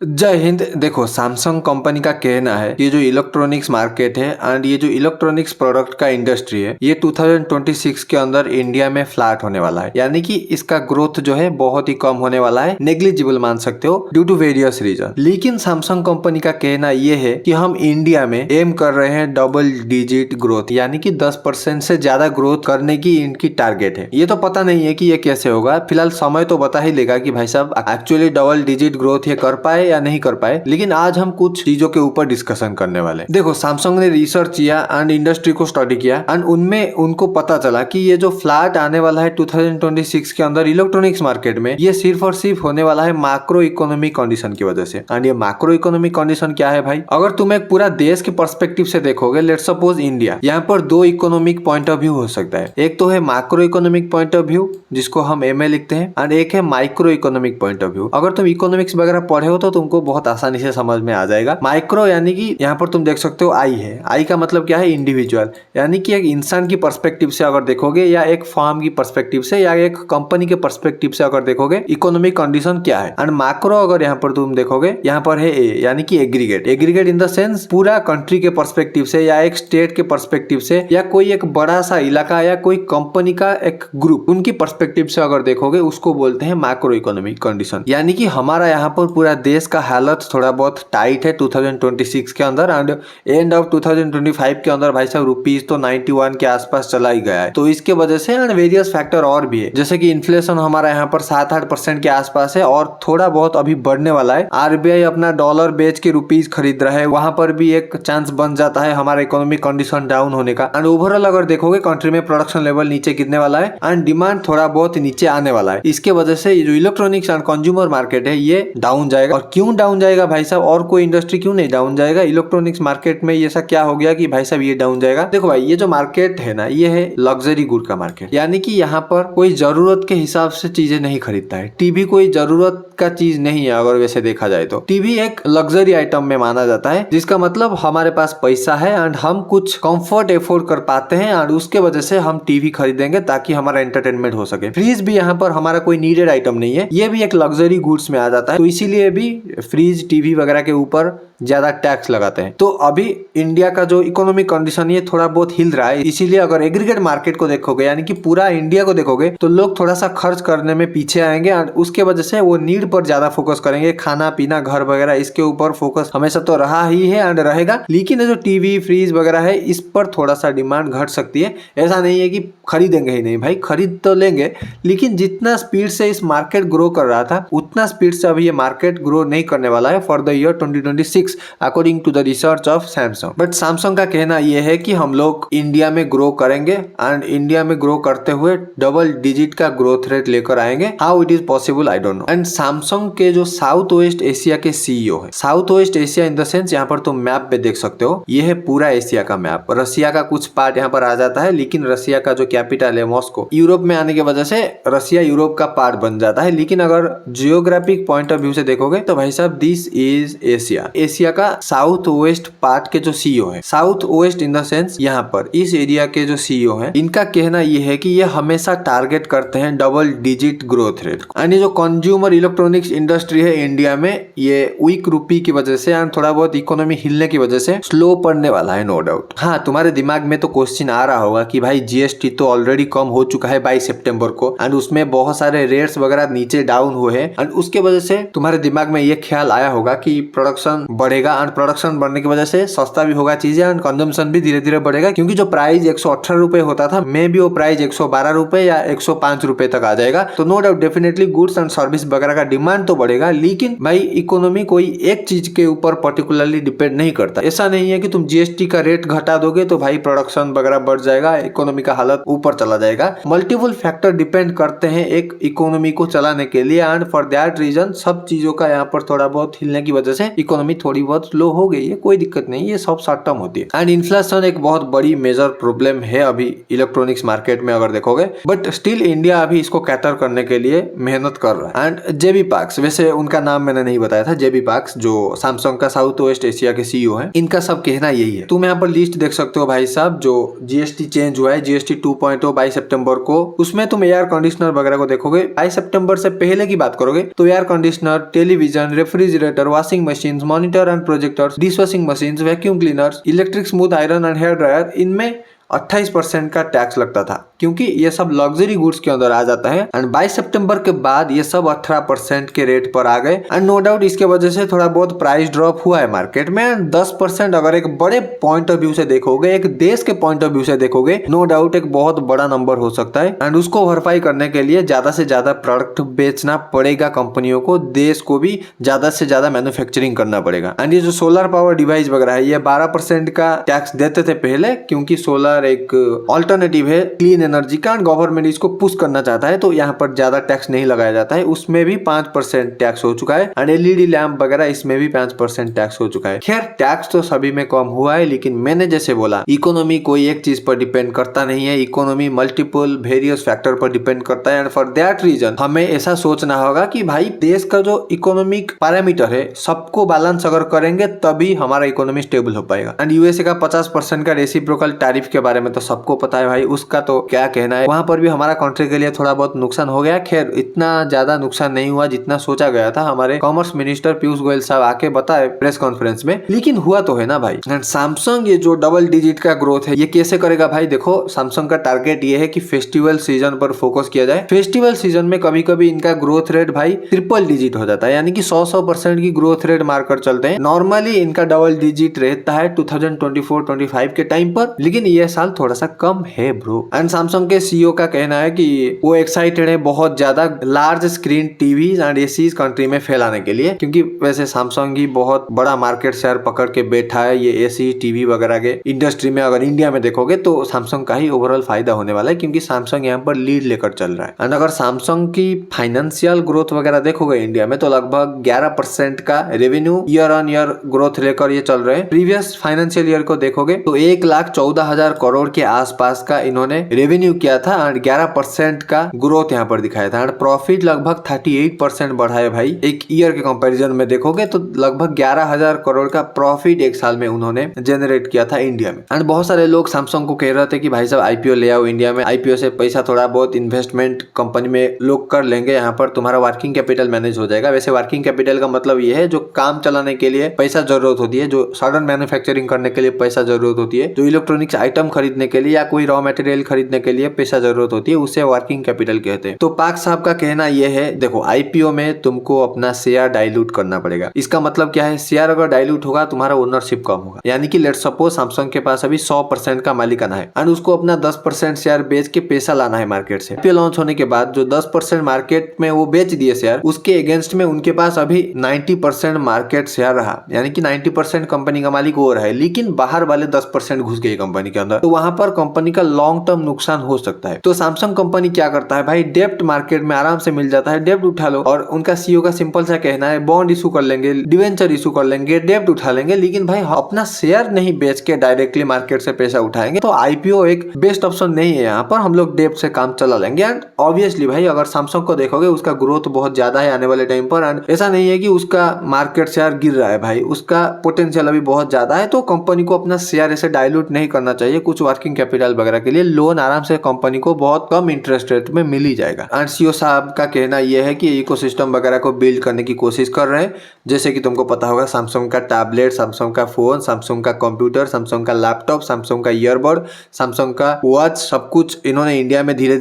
जय हिंद। देखो, Samsung company का कहना है ये जो इलेक्ट्रॉनिक्स मार्केट है एंड ये जो इलेक्ट्रॉनिक्स प्रोडक्ट का इंडस्ट्री है ये 2026 के अंदर इंडिया में फ्लैट होने वाला है, यानी कि इसका ग्रोथ जो है बहुत ही कम होने वाला है, नेग्लिजिबल मान सकते हो ड्यू टू वेरियस रीजन। लेकिन सैमसंग कंपनी का कहना ये है कि हम इंडिया में एम कर रहे हैं डबल डिजिट ग्रोथ, यानी कि 10% से ज्यादा ग्रोथ करने की इनकी टारगेट है। ये तो पता नहीं है कि ये कैसे होगा, फिलहाल समय तो बता ही लेगा कि भाई साहब एक्चुअली डबल डिजिट ग्रोथ ये कर पाए या नहीं कर पाए। लेकिन आज हम कुछ चीजों के ऊपर डिस्कशन करने वाले। देखो, सैमसंग ने रिसर्च किया एंड इंडस्ट्री को स्टडी किया एंड उनमें उनको पता चला कि ये जो फ्लैट आने वाला है 2026 के अंदर इलेक्ट्रॉनिक्स मार्केट में, ये सिर्फ और सिर्फ होने वाला है मैक्रो इकोनॉमिक कंडीशन की वजह से। एंड ये मैक्रो इकोनॉमिक कंडीशन क्या है भाई? अगर तुम एक पूरा देश के पर्सपेक्टिव से देखोगे, लेट्स सपोज इंडिया, यहाँ पर दो इकोनॉमिक पॉइंट ऑफ व्यू हो सकता है। एक तो है macro economic point of view, जिसको हम एमए लिखते हैं, एंड एक है micro economic point of view. अगर तुम इकोनॉमिक्स वगैरह पढ़े हो तो तुमको बहुत आसानी से समझ में आ जाएगा। माइक्रो यानी कि यहाँ पर तुम देख सकते हो आई है। आई का मतलब क्या है? इंडिविजुअल, यानी कि एक इंसान की पर्सपेक्टिव से अगर देखोगे, या एक फर्म की पर्सपेक्टिव से, या एक कंपनी के पर्सपेक्टिव से अगर देखोगे इकोनॉमिक कंडीशन क्या है। एंड मैक्रो अगर यहाँ पर तुम देखोगे, यहाँ पर है ए, यानी कि aggregate. Aggregate in the sense पूरा कंट्री के पर्सपेक्टिव से, या एक स्टेट के पर्सपेक्टिव से, या कोई एक बड़ा सा इलाका, या कोई कंपनी का एक ग्रुप, उनकी पर्सपेक्टिव से अगर देखोगे, उसको बोलते हैं मैक्रो इकोनॉमिक कंडीशन। यानी कि हमारा यहाँ पर पूरा देश का हालत थोड़ा बहुत टाइट है 2026 के अंदर, एंड एंड ऑफ 2025 के अंदर भाई साहब रुपीज तो 91 के आसपास चला ही गया है। तो इसके वजह से एंड वेरियस फैक्टर और भी है, जैसे कि इन्फ्लेशन हमारा यहाँ पर 7-8% के आसपास है और थोड़ा बहुत अभी बढ़ने वाला है। आरबीआई अपना डॉलर बेच के रुपीज खरीद रहा है, वहां पर भी एक चांस बन जाता है हमारा इकोनॉमिक कंडीशन डाउन होने का। एंड ओवरऑल अगर देखोगे कंट्री में प्रोडक्शन लेवल नीचे गिरने वाला है एंड डिमांड थोड़ा बहुत नीचे आने वाला है। इसके वजह से जो इलेक्ट्रॉनिक्स एंड कंज्यूमर मार्केट है ये डाउन जाएगा। और क्यों डाउन जाएगा भाई साहब? और कोई इंडस्ट्री क्यों नहीं डाउन जाएगा? इलेक्ट्रॉनिक्स मार्केट में ऐसा क्या हो गया कि भाई साहब ये डाउन जाएगा? देखो भाई, ये जो मार्केट है ना, ये है लग्जरी गुड का मार्केट, यानी कि यहाँ पर कोई जरूरत के हिसाब से चीजें नहीं खरीदता है। टीवी कोई जरूरत का चीज नहीं है, अगर वैसे देखा जाए तो टीवी एक लग्जरी आइटम में माना जाता है, जिसका मतलब हमारे पास पैसा है एंड हम कुछ कंफर्ट एफोर्ड कर पाते हैं एंड उसके वजह से हम टीवी खरीदेंगे ताकि हमारा एंटरटेनमेंट हो सके। फ्रिज भी यहाँ पर हमारा कोई नीडेड आइटम नहीं है, ये भी एक लग्जरी गुड्स में आ जाता है। तो इसीलिए भी फ्रिज टीवी वगैरह के ऊपर ज्यादा टैक्स लगाते हैं। तो अभी इंडिया का जो इकोनॉमिक कंडीशन ये थोड़ा बहुत हिल रहा है, इसीलिए अगर एग्रीगेट मार्केट को देखोगे, यानी कि पूरा इंडिया को देखोगे, तो लोग थोड़ा सा खर्च करने में पीछे आएंगे और उसके वजह से वो नीड पर ज्यादा फोकस करेंगे। खाना पीना, घर वगैरह, इसके ऊपर फोकस हमेशा तो रहा ही है एंड रहेगा। लेकिन जो टीवी फ्रिज वगैरह है, इस पर थोड़ा सा डिमांड घट सकती है। ऐसा नहीं है कि खरीदेंगे ही नहीं, भाई खरीद तो लेंगे, लेकिन जितना स्पीड से इस मार्केट ग्रो कर रहा था उतना स्पीड से अभी ये मार्केट ग्रो नहीं करने वाला है for the year 2026 according to the research of Samsung. But Samsung का कहना यह है कि हम लोग इंडिया में ग्रो करेंगे एंड इंडिया में ग्रो करते हुए डबल डिजिट का ग्रोथ रेट लेकर आएंगे। How it is possible I don't know. And Samsung के जो साउथ वेस्ट एशिया के सीईओ है, south west Asia in the sense, यहाँ पर तुम मैप पे देख सकते हो, ये है पूरा एशिया का मैप। रसिया का कुछ पार्ट यहाँ पर आ जाता है, लेकिन रसिया का जो कैपिटल है मॉस्को, यूरोप में आने की वजह से रसिया यूरोप का पार्ट बन जाता है। लेकिन अगर जियोग्राफिक पॉइंट ऑफ व्यू से देखोगे तो भाई साहब दिस इज एशिया। एशिया का साउथ वेस्ट पार्ट के जो सीईओ है, south west in the sense यहाँ पर इस एरिया के जो सीईओ है, इनका कहना ये है कि ये हमेशा टारगेट करते हैं double digit growth rate. And ये जो कंज्यूमर इलेक्ट्रॉनिक्स इंडस्ट्री है इंडिया में, ये वीक रुपी की वजह से एंड थोड़ा बहुत इकोनॉमी हिलने की वजह से स्लो पड़ने वाला है, नो डाउट। हाँ, तुम्हारे दिमाग में तो क्वेश्चन आ रहा होगा कि भाई जीएसटी तो ऑलरेडी कम हो चुका है 22 सितंबर को एंड उसमें बहुत सारे रेट्स वगैरह नीचे डाउन हुए हैं एंड उसके वजह से तुम्हारे दिमाग में ये ख्याल आया होगा कि प्रोडक्शन बढ़ेगा एंड प्रोडक्शन बढ़ने की वजह से सस्ता भी होगा चीजें एंड कंजम्पशन भी धीरे धीरे बढ़ेगा, क्योंकि जो प्राइस 118 रुपए होता था, मे भी वो प्राइस 112 रुपए या 105 रुपए तक आ जाएगा। तो no doubt definitely goods and service वगैरह का डिमांड तो बढ़ेगा, लेकिन भाई इकोनॉमी कोई एक चीज के ऊपर पर्टिकुलरली डिपेंड नहीं करता। ऐसा नहीं है कि तुम जीएसटी का रेट घटा दोगे तो भाई प्रोडक्शन वगैरह बढ़ जाएगा, इकोनॉमी का हालत ऊपर चला जाएगा। मल्टीपल फैक्टर डिपेंड करते हैं एक इकोनॉमी को चलाने के लिए एंड फॉर दैट रीजन सब चीजों का यहाँ पर थोड़ा बहुत हिलने की वजह से इकोनॉमी थोड़ी थोड़ी बहुत लो हो गई है, कोई दिक्कत नहीं, ये सब शॉर्ट टर्म होती है। एंड इन्फ्लेशन एक बहुत बड़ी मेजर प्रॉब्लम है अभी इलेक्ट्रॉनिक्स मार्केट में अगर देखोगे, बट स्टिल इंडिया अभी इसको कैटर करने के लिए मेहनत कर रहा है। एंड जेबी पार्क्स, वैसे उनका नाम मैंने नहीं बताया था, जेबी पार्क्स जो सैमसंग का साउथ वेस्ट एशिया के सीईओ है, इनका सब कहना यही है। तुम यहाँ पर लिस्ट देख सकते हो भाई साहब, जो जीएसटी चेंज हुआ है, जीएसटी 2.0 22 सितंबर को, उसमें तुम एयर कंडीशनर वगैरह को देखोगे, 22 सितंबर से पहले की बात करोगे तो air conditioner, television, refrigerator, washing machine, monitor and projectors, dish washing machine, vacuum cleaners, electric smooth iron and hair dryer, इनमें 28% का टैक्स लगता था, क्योंकि ये सब लग्जरी गुड्स के अंदर आ जाता है। एंड 22 सितंबर के बाद ये सब 18% के रेट पर आ गए। एंड नो डाउट इसके वजह से थोड़ा बहुत प्राइस ड्रॉप हुआ है मार्केट में। 10% अगर एक बड़े पॉइंट ऑफ व्यू से देखोगे, एक देश के पॉइंट ऑफ व्यू से देखोगे, नो डाउट एक बहुत बड़ा नंबर हो सकता है। एंड उसको भरपाई करने के लिए ज्यादा से ज्यादा प्रोडक्ट बेचना पड़ेगा कंपनियों को, देश को भी ज्यादा से ज्यादा मैन्युफैक्चरिंग करना पड़ेगा। एंड ये जो सोलर पावर डिवाइस वगैरह है, ये 12% का टैक्स देते थे पहले, क्योंकि सोलर एक ऑल्टरनेटिव है क्लीन एनर्जी का, गवर्नमेंट इसको पुश करना चाहता है, तो यहाँ पर ज्यादा टैक्स नहीं लगाया जाता है। उसमें भी 5% टैक्स हो चुका है। एंड एलईडी लैंप वगैरह, इसमें भी 5% टैक्स हो चुका है। खैर टैक्स तो सभी में कम हुआ है, लेकिन मैंने जैसे बोला, इकोनॉमी कोई एक चीज पर डिपेंड करता नहीं है, इकोनॉमी मल्टीपल वेरियस फैक्टर पर डिपेंड करता है। एंड फॉर दैट रीजन हमें ऐसा सोचना होगा कि भाई देश का जो इकोनॉमिक पैरामीटर है, सबको बैलेंस अगर करेंगे तभी हमारा इकोनॉमी स्टेबल हो पाएगा। एंड यूएसए का 50% का रेसिप्रोकल टैरिफ के बारे में तो सबको पता है भाई, उसका तो क्या कहना है। वहां पर भी हमारा कंट्री के लिए थोड़ा बहुत नुकसान हो गया। खैर इतना ज्यादा नुकसान नहीं हुआ जितना सोचा गया था। हमारे कॉमर्स मिनिस्टर पीयूष गोयल साहब आके बताए प्रेस कॉन्फ्रेंस में, लेकिन हुआ तो है ना भाई। एंड सैमसंग ये जो डबल डिजिट का ग्रोथ है, ये कैसे करेगा भाई? देखो सैमसंग का टारगेट ये है कि फेस्टिवल सीजन पर फोकस किया जाए। फेस्टिवल सीजन में कभी कभी इनका ग्रोथ रेट भाई ट्रिपल डिजिट हो जाता है, यानी कि 100% की ग्रोथ रेट मारकर चलते हैं। नॉर्मली इनका डबल डिजिट रहता है 2024-25 के टाइम पर, लेकिन ये साल थोड़ा सा कम है ब्रो। एंड सैमसंग के सीईओ का कहना है कि वो एक्साइटेड है बहुत ज्यादा large screen TVs and ACs country में फैलाने के लिए, क्योंकि वैसे सैमसंग ही बहुत बड़ा मार्केट शेयर पकड़ के बैठा है ये एसी टीवी वगैरह के इंडस्ट्री में। अगर इंडिया में देखोगे तो सैमसंग का ही ओवरऑल फायदा होने वाला है, क्योंकि सैमसंग यहाँ पर लीड लेकर चल रहा है। एंड अगर सैमसंग की फाइनेंशियल ग्रोथ वगैरह देखोगे इंडिया में, तो लगभग 11% का revenue year on year growth लेकर ये चल रहे हैं। प्रीवियस फाइनेंशियल ईयर को देखोगे तो 1,14,000 करोड़ के आसपास का इन्होंने रेवेन्यू किया था एंड 11% का ग्रोथ यहाँ पर दिखाया था। एंड प्रॉफिट लगभग 38% बढ़ा है भाई। एक ईयर के कंपैरिजन में देखोगे तो लगभग 11,000 करोड़ का प्रॉफिट एक साल में उन्होंने जनरेट किया था इंडिया में। एंड बहुत सारे लोग सैमसंग को कह रहे थे कि भाई साहब आईपीओ ले आओ इंडिया में, आईपीओ से पैसा थोड़ा बहुत इन्वेस्टमेंट कंपनी में लोग कर लेंगे, यहाँ पर तुम्हारा वर्किंग कैपिटल मैनेज हो जाएगा। वैसे वर्किंग कैपिटल का मतलब ये है जो काम चलाने के लिए पैसा जरूरत होती है, जो सडन मैन्युफैक्चरिंग करने के लिए पैसा जरूरत होती है, जो इलेक्ट्रॉनिक्स आइटम खरीदने के लिए या कोई रॉ मटेरियल खरीदने के लिए पैसा जरूरत होती है, उसे वर्किंग कैपिटल कहते हैं। तो पाक साहब का कहना यह है, देखो आईपीओ में तुमको अपना शेयर डाइल्यूट करना पड़ेगा। इसका मतलब क्या है? शेयर अगर डाइल्यूट होगा तुम्हारा ओनरशिप कम होगा, यानी कि लेट्स सपोज सैमसंग के पास अभी 100% का मालिकाना है एंड उसको अपना 10% शेयर बेच के पैसा लाना है मार्केट से। आईपीओ लॉन्च होने के बाद जो 10% मार्केट में वो बेच दिए शेयर, उसके अगेंस्ट में उनके पास अभी 90% मार्केट शेयर रहा, यानी कि 90% कंपनी का मालिक वो रहा है, लेकिन बाहर वाले 10% घुस गए कंपनी के अंदर, तो वहां पर कंपनी का लॉन्ग टर्म नुकसान हो सकता है। तो सैमसंग कंपनी क्या करता है भाई, डेब्ट मार्केट में आराम से मिल जाता है, डेब्ट उठा लो। और उनका सीईओ का सिंपल सा कहना है बॉन्ड इशू कर लेंगे, डिवेंचर इशू कर लेंगे, डेब्ट उठा लेंगे, लेकिन भाई अपना शेयर नहीं बेच के डायरेक्टली मार्केट से पैसा उठाएंगे। तो आईपीओ एक बेस्ट ऑप्शन नहीं है, यहाँ पर हम लोग डेब्ट से काम चला लेंगे। एंड ऑब्वियसली भाई अगर सैमसंग को देखोगे उसका ग्रोथ बहुत ज्यादा है आने वाले टाइम पर, एंड ऐसा नहीं है कि उसका मार्केट शेयर गिर रहा है भाई, उसका पोटेंशियल अभी बहुत ज्यादा है। तो कंपनी को अपना शेयर ऐसे डाइल्यूट नहीं करना चाहिए, कुछ वर्किंग कैपिटल वगैरह के लिए लोन आराम से कंपनी को बहुत कम इंटरेस्ट रेट में मिल ही जाएगा। एंड सीईओ साहब का कहना यह है कि इकोसिस्टम वगैरह को बिल्ड करने की कोशिश कर रहे हैं। जैसे कि तुमको पता होगा सैमसंग का टैबलेट, सैमसंग का फोन, सैमसंग का कंप्यूटर, सैमसंग का लैपटॉप, सैमसंग का ईयरबड, सैमसंग का वॉच, सब कुछ इन्होंने इंडिया में धीरे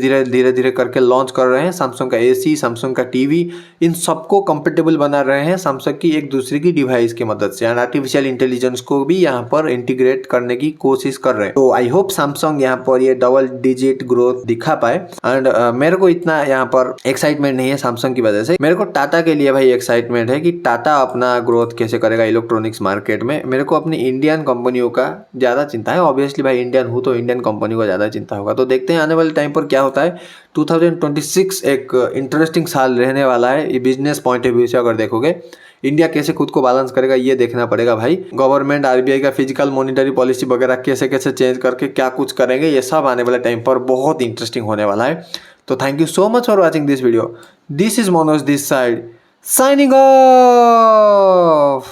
धीरे करके लॉन्च कर रहे हैं। सैमसंग का एसी, सैमसंग का टीवी, इन सबको कंपेटेबल बना रहे हैं सैमसंग की एक दूसरे की डिवाइस की मदद से। एंड आर्टिफिशियल इंटेलिजेंस को भी यहाँ पर इंटीग्रेट करने की कोशिश कर रहे हैं। तो आई होप सैमसंग यहाँ पर ये डबल डिजिट ग्रोथ दिखा पाए। एंड मेरे को इतना यहाँ पर एक्साइटमेंट नहीं है सैमसंग की वजह से, मेरे को टाटा के लिए भाई एक्साइटमेंट है कि टाटा अपना ग्रोथ कैसे करेगा इलेक्ट्रॉनिक्स मार्केट में। मेरे को अपनी इंडियन कंपनियों का ज्यादा चिंता है। ऑब्वियसली भाई इंडियन हूँ तो इंडियन कंपनी को ज्यादा चिंता होगा। तो देखते हैं आने वाले टाइम पर क्या होता है। 2026 एक इंटरेस्टिंग साल रहने वाला है बिजनेस पॉइंट ऑफ व्यू से अगर देखोगे। इंडिया कैसे खुद को बैलेंस करेगा ये देखना पड़ेगा भाई। गवर्नमेंट आरबीआई का फिजिकल मॉनिटरी पॉलिसी वगैरह कैसे कैसे चेंज करके क्या कुछ करेंगे, ये सब आने वाले टाइम पर बहुत इंटरेस्टिंग होने वाला है। तो thank you so much for watching this video. This is Manoj this side signing off.